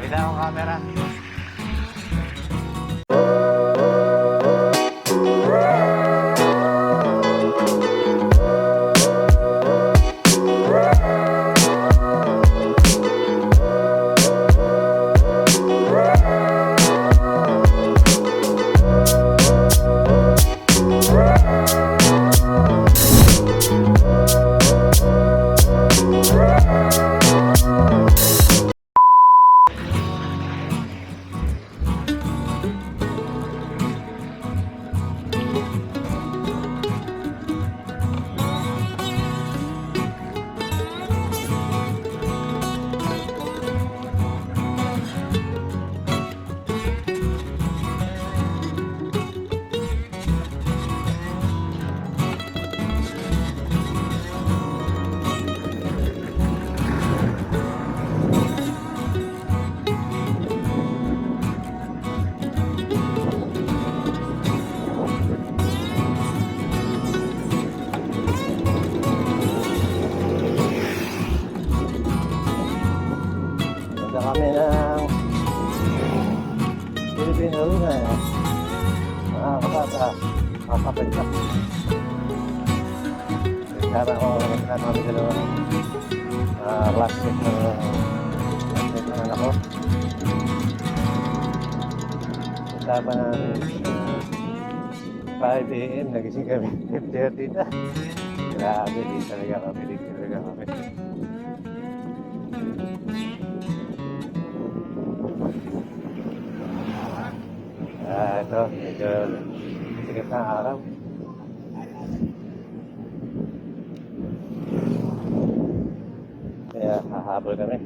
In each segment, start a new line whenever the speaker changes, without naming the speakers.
Kabila akong camera. Kami ng Philippine Arena, mga kabata, makapagka. Kaya ako nagkakaroon kami dalawa classmate ng anak ko. Usapan namin 5 AM, nagising kami 5:30 na. Grabe, di talaga kami. Ito, medyo sikat na araw. Kaya hahabol kami.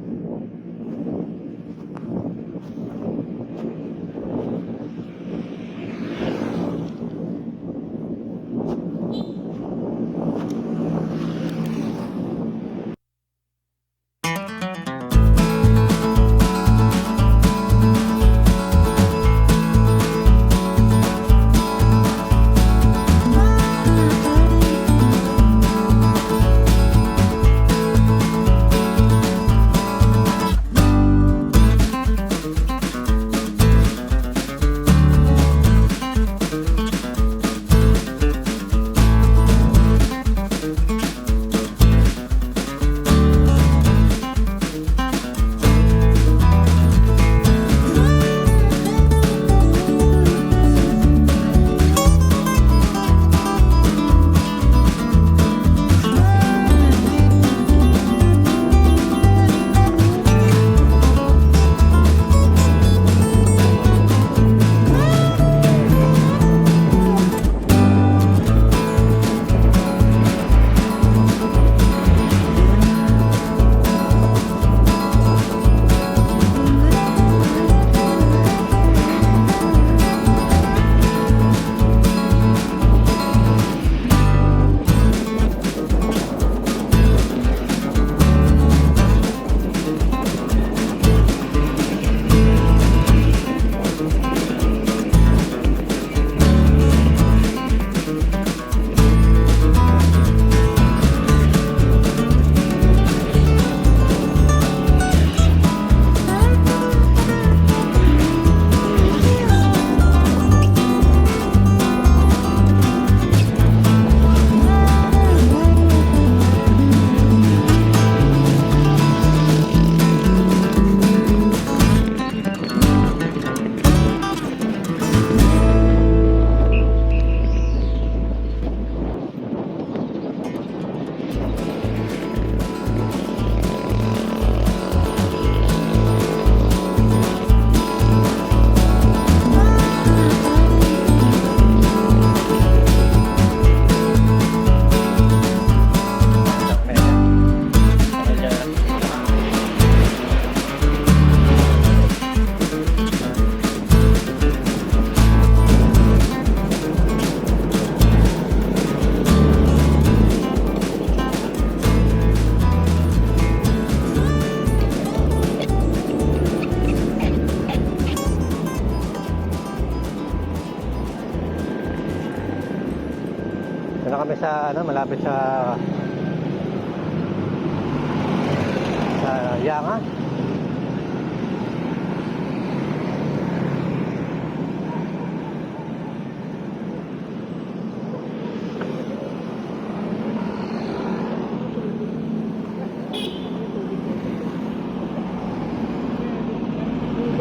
kami sa malapit sa Yanga.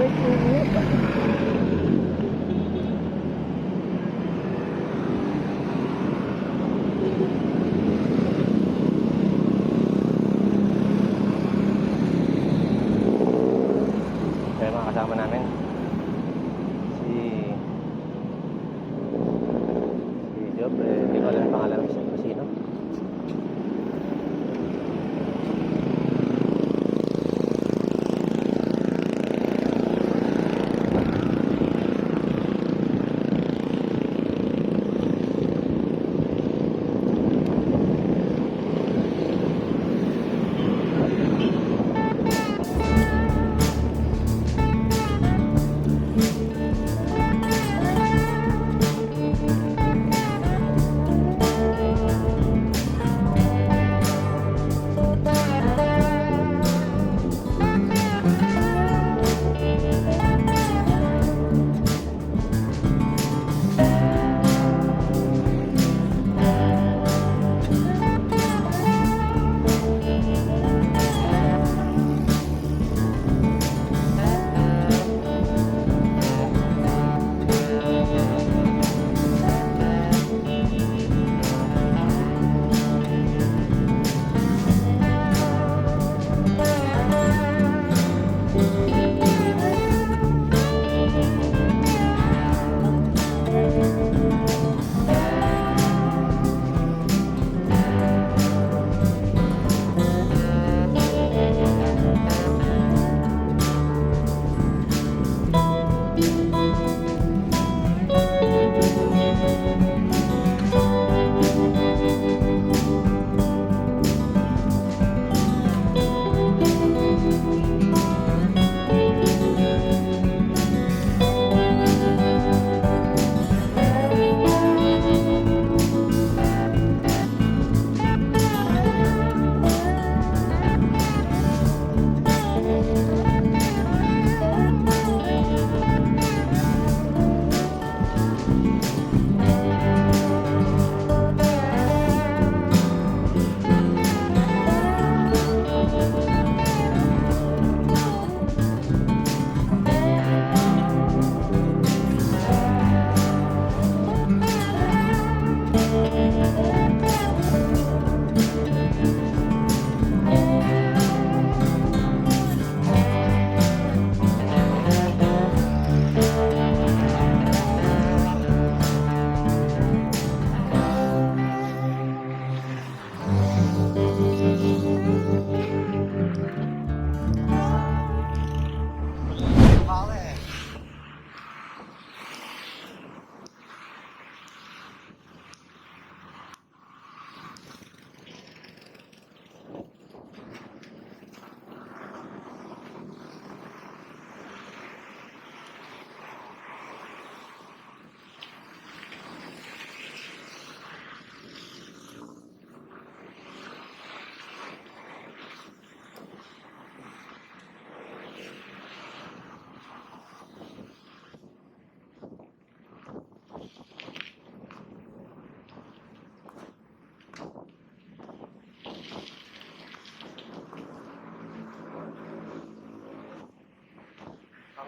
Kaya mga kasama namin si Job, hindi ko alam yung pangalan ng sino.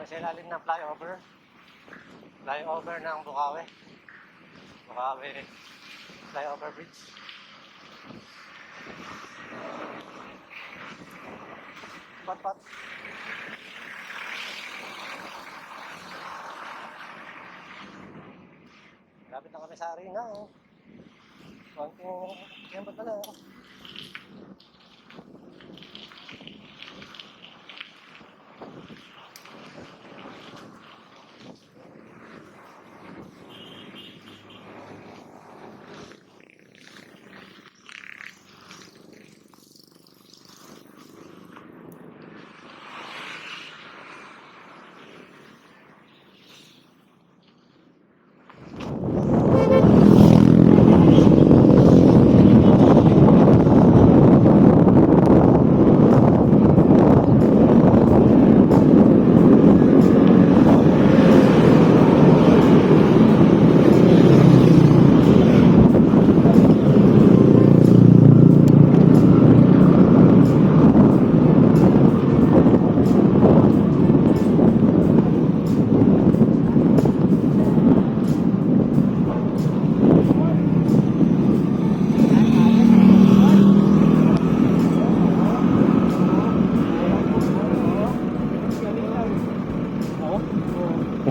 Sa ilalim ng flyover ng Bukawi flyover bridge. Pat lapit na kami sa arena, oh. Konting kembot na lang, oh.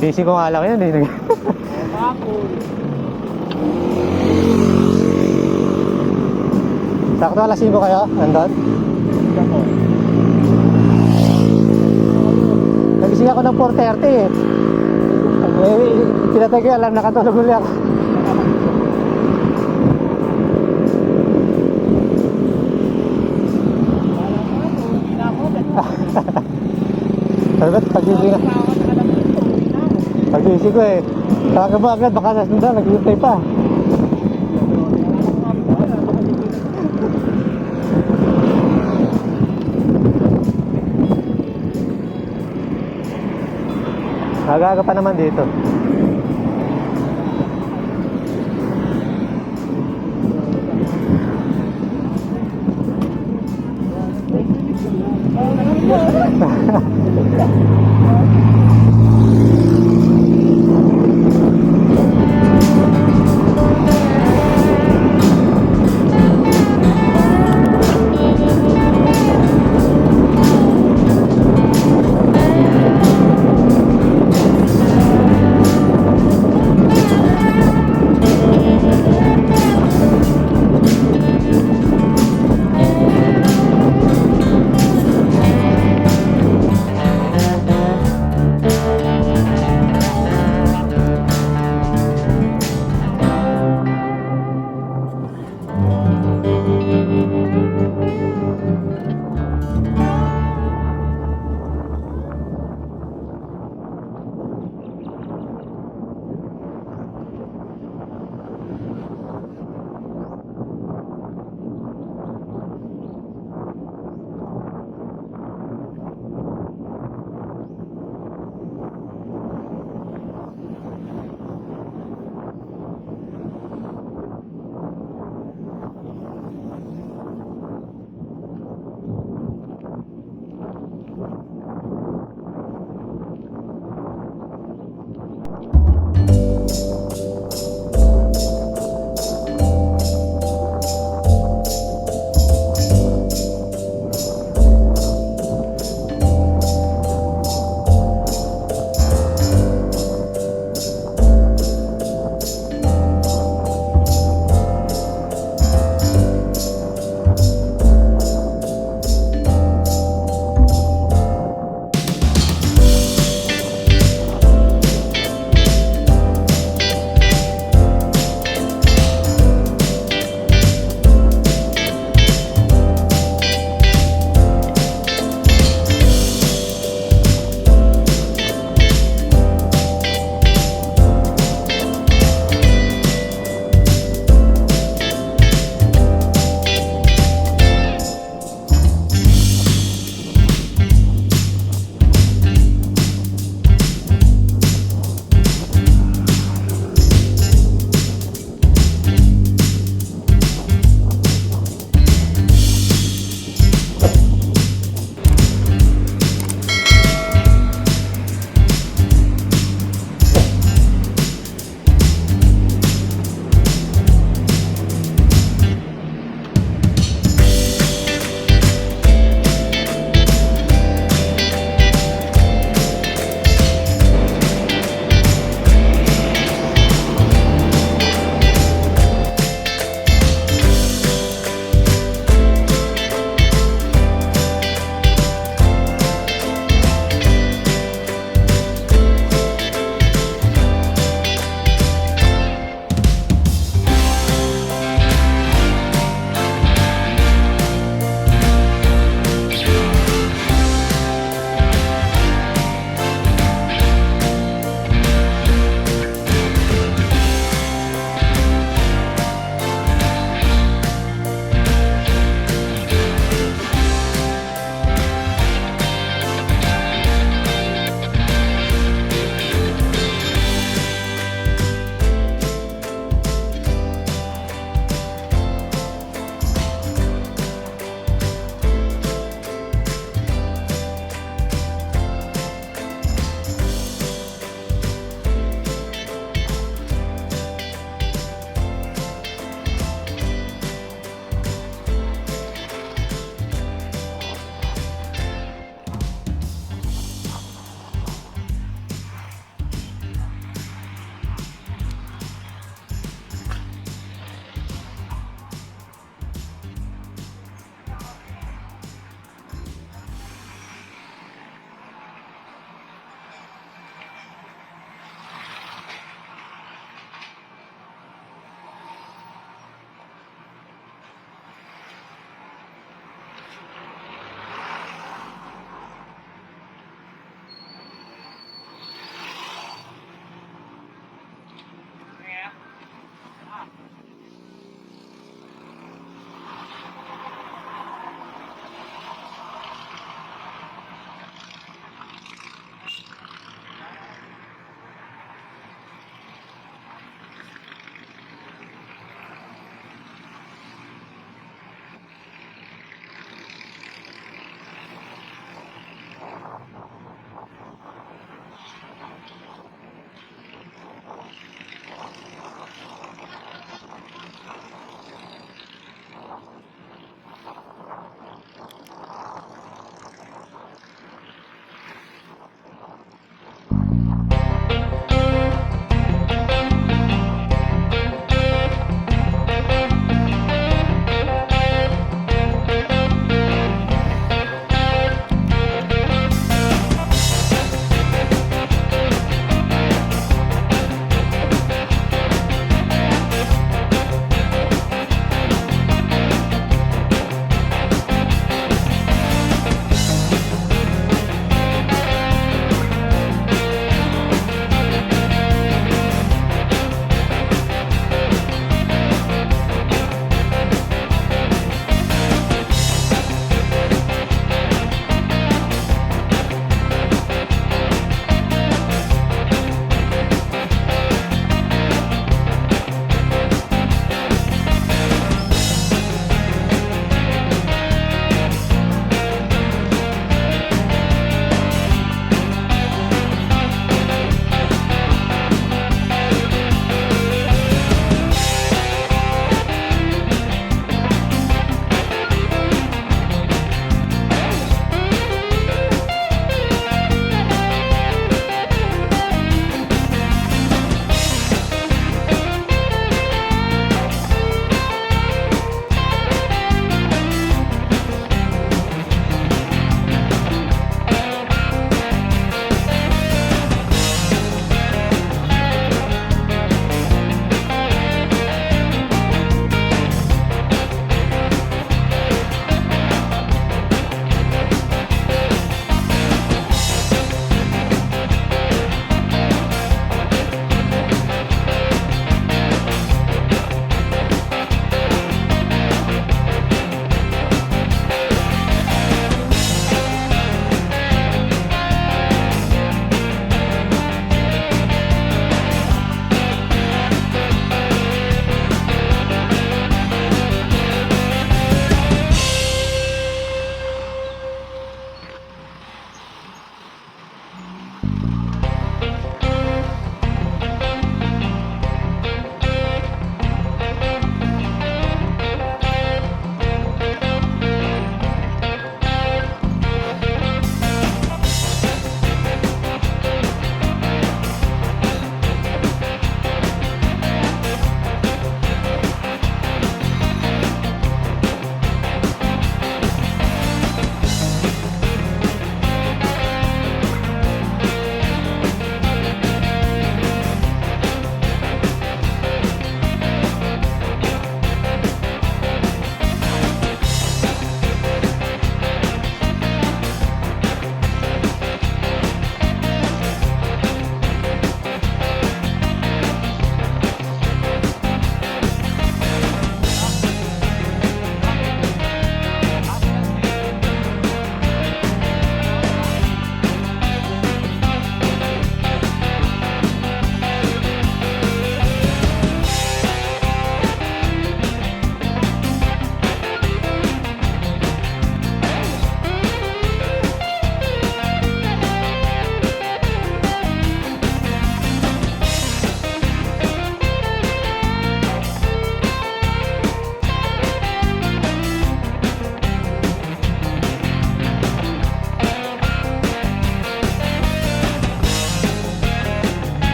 Gising ko nga lang yun eh. Sakto alas 5 kayo? Nandun? Nagising ako ng 4:30 eh. Pinatay ko yung alarm, nakatulog ulit ako. Sabi ba't pagising ko eh. Tawagan mo agad, baka nasundan, naghihintay pa. Nagaga pa naman dito.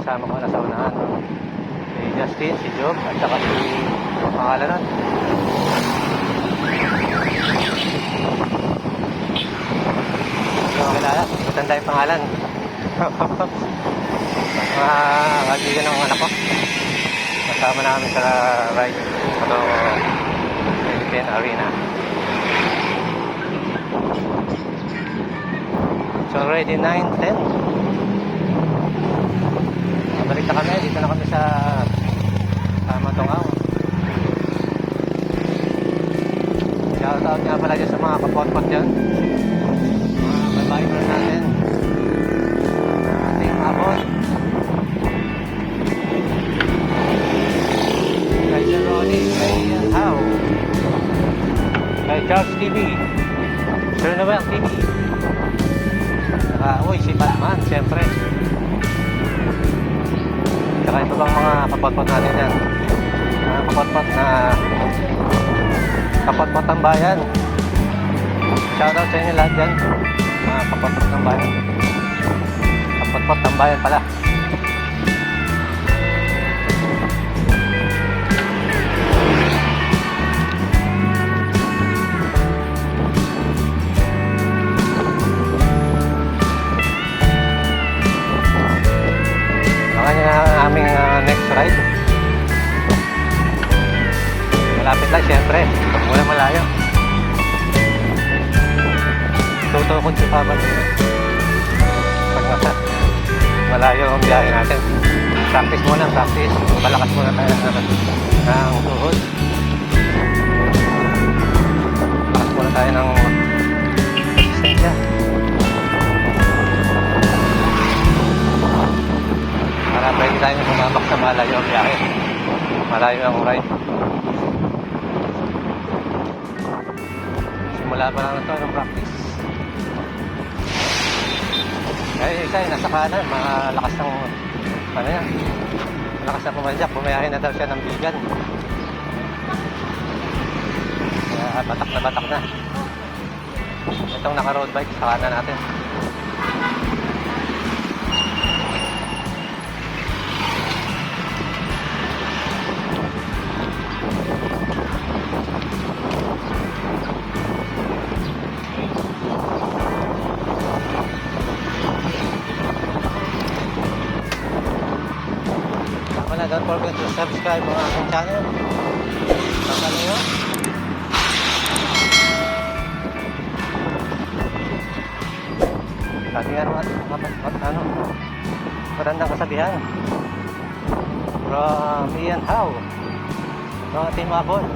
kasama ko nasa unahan. Si Justin, si Job, at saka si pangalan nun. Hindi ko kilala. Matanda yung pangalan. Mga kaibigan ng anak ko. Kasama namin sa ride sa Philippine Arena. It's already 9:10. Balik na kami. Dito na kami sa Matungaw. Shoutout nga pala dyan sa mga kapot-pot dyan. Mga viber natin. Ating hapon. Kay Sir Ronnie, kay How, kay Charles TV, Sir Noel TV, uy, si Batman, siyempre. Saka ito bang mga kapot-pot natin yan. Mga kapot-pot na kapot-pot ng bayan. Shoutout sa inyo lahat dyan. Mga kapot-pot ng bayan. Kapot-pot ng bayan pala. Aming next ride. Malapit lang siyempre, mula malayo. Tutukod si Papa pag malayo ang biyahe natin. Practice muna, practice. Palakas muna tayo ng tuhod. Palakas muna tayo ng resistensya para pwede tayo bumabak sa malayo ang biyahe. Malayo ang ride. Simula pa lang ito ng practice. Kaya isa nasa kanan, malakas ng ano yan, malakas na pumadyak. Bumayahin na daw siya ng bigan. Kaya batak na. Itong naka road bike sa kanan natin. Don't forget to subscribe ang aking channel. Kasama nyo. Lagi magandang kasabihan. From Ian How. Mga Team Apple.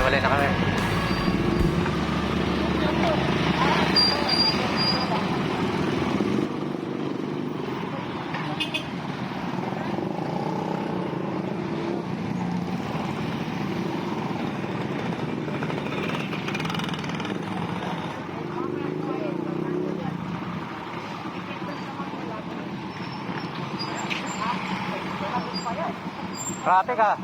Wala na kami. Traffic ah.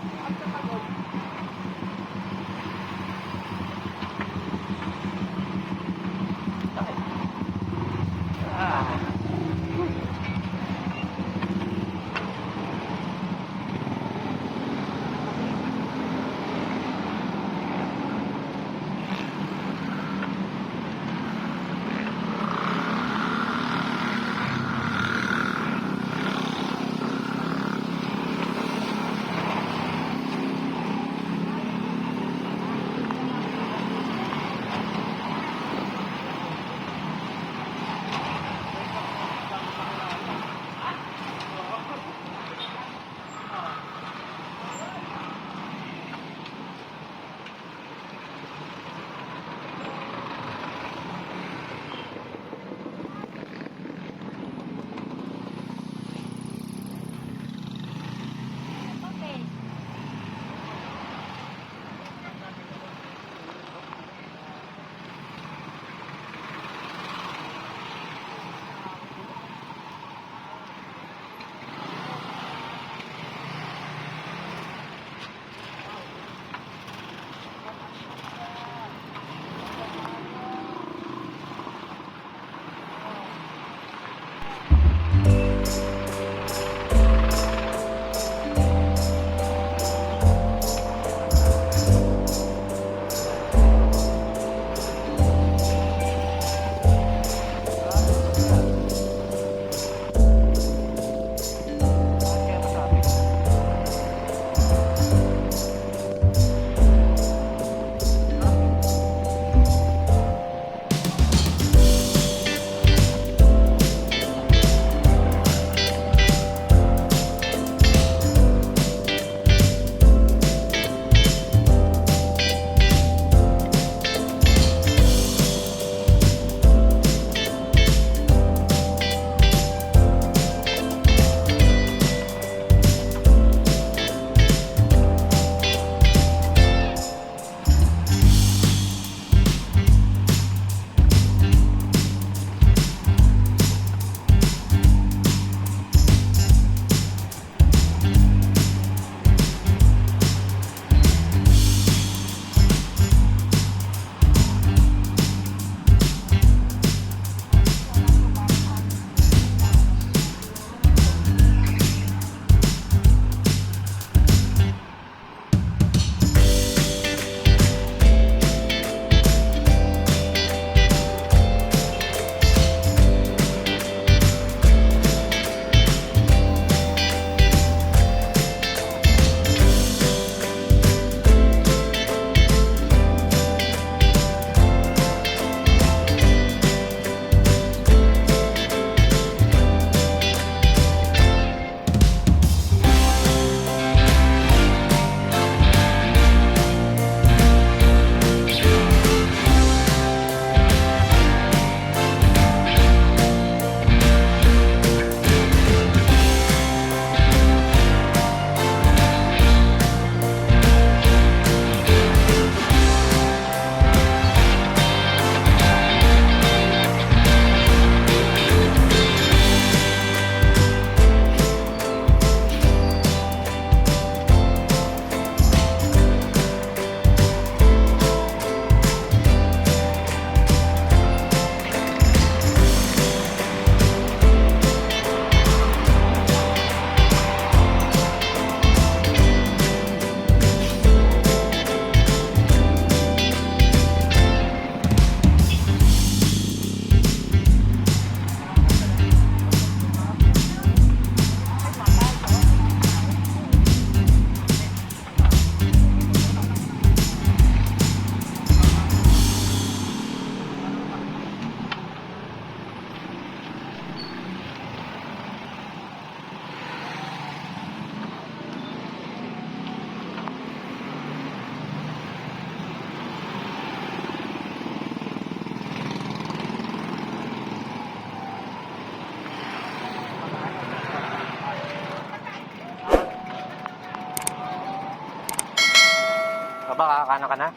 baka kanan ka na.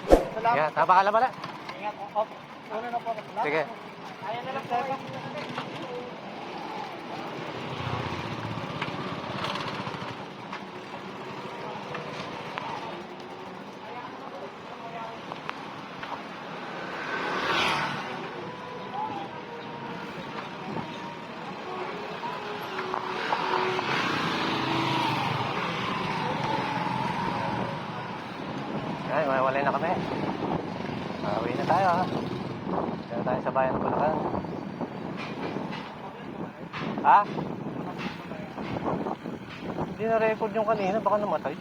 Salamat.
Yeah, tama ka lang pala.
Ingat po. Opo. Una na po. Salamat.
Sige.
Ayan na lang po.
Ay, mawalay na kami. Uwi na tayo ha. Dito tayo sa bayan ng Bulacan. Ha? Hindi na record yung kanina, baka namatay.